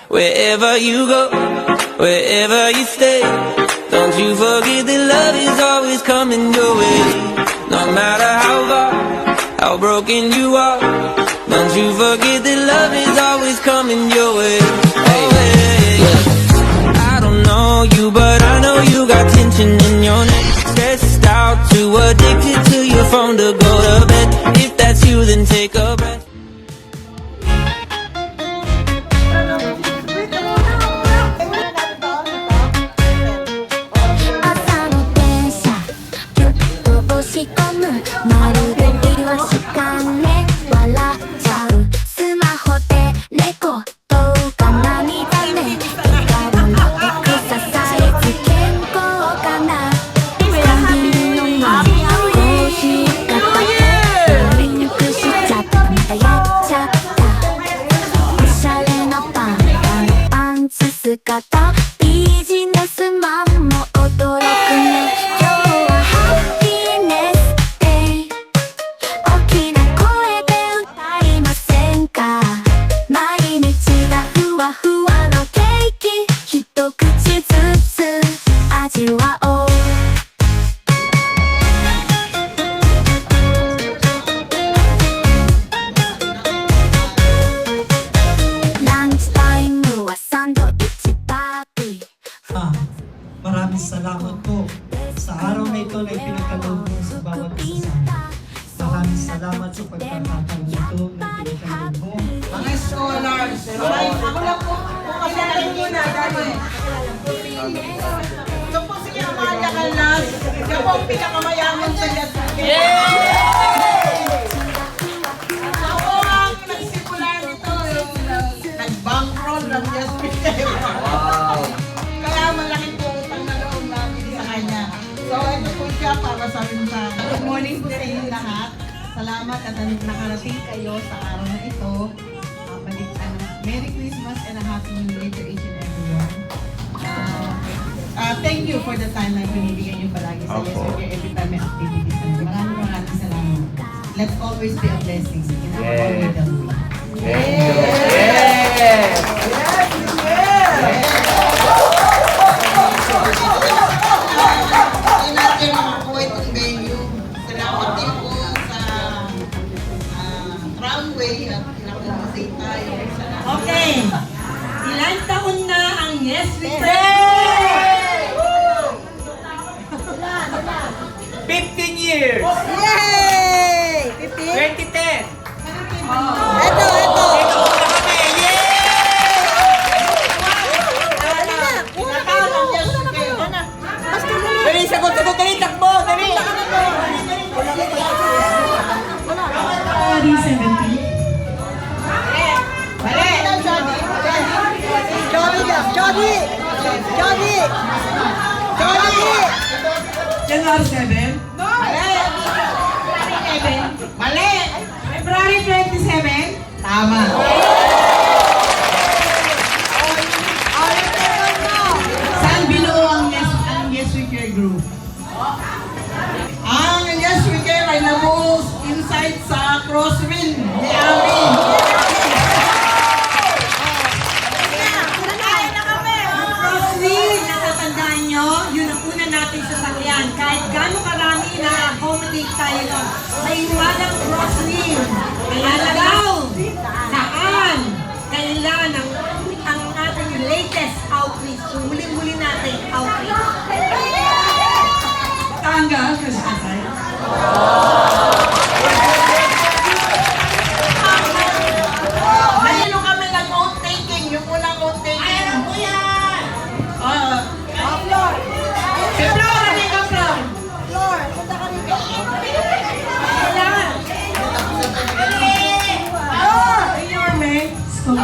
Wherever you go, wherever you stay, don't you forget that love is always coming your way. No matter how far, how broken you are, don't you forget that love is always coming your way. Oh, yeah. I don't know you, but I know you got tension in your neck. Stressed out, too addicted to your phone to go to bed. If that's you, then take a breath. Maraming salamat po sa araw na ito na ipinagkaloob mo sa bawat isa. Maraming salamat sa pagkakataon ito na ipinagkaloob mo. Mga scholars, ako lang po kasi alam mo na dahil. Ito po si Amalia Calas, siya po ang pinakamayaman sa Yasuke. Ako ang nagsimula nito, nag-bankroll ng Yasuke. Wow! Kaya malaking po utang na loob namin sa kanya. So ito po siya para sa amin sa good morning po sa inyo lahat. Salamat at nakarating kayo sa araw na ito. Merry Christmas and a Happy New Year to each and everyone. Thank you for the time na binibigyan niyo palagi sa Yasuke every time may activities. Maraming salamat. Let's always be a blessing in our own little way. Okay. Ilang taon na ang Yes We Can? 15 years! Yay! 15? 2010! Ito! Ito na kami! Yay! Dali, sagot! Dali, takbo! Dali! 17. January 7. Mali! February 27. Tama! Saan binuo ang Yes We Care group? Ang Yes We Care ay nabuo inside sa Crossville, Miami. Crossville, natatandaan nyo, yun ang una nating sasakyan. Kahit gano'ng karami na-accommodate tayo doon. May iwagang Crossville. Kaya lagaw, saan, kailan ang ating latest outreach, yung muling-muli natin outreach. Tanggal, kasi kasay. Ayun kami nag-oath taking, yung unang oath taking. Ay, alam ko yan! Floor! Si Flor, ano yung Flor? Floor! Punta ka rito. Wala. Floor! Ay, Yorme. School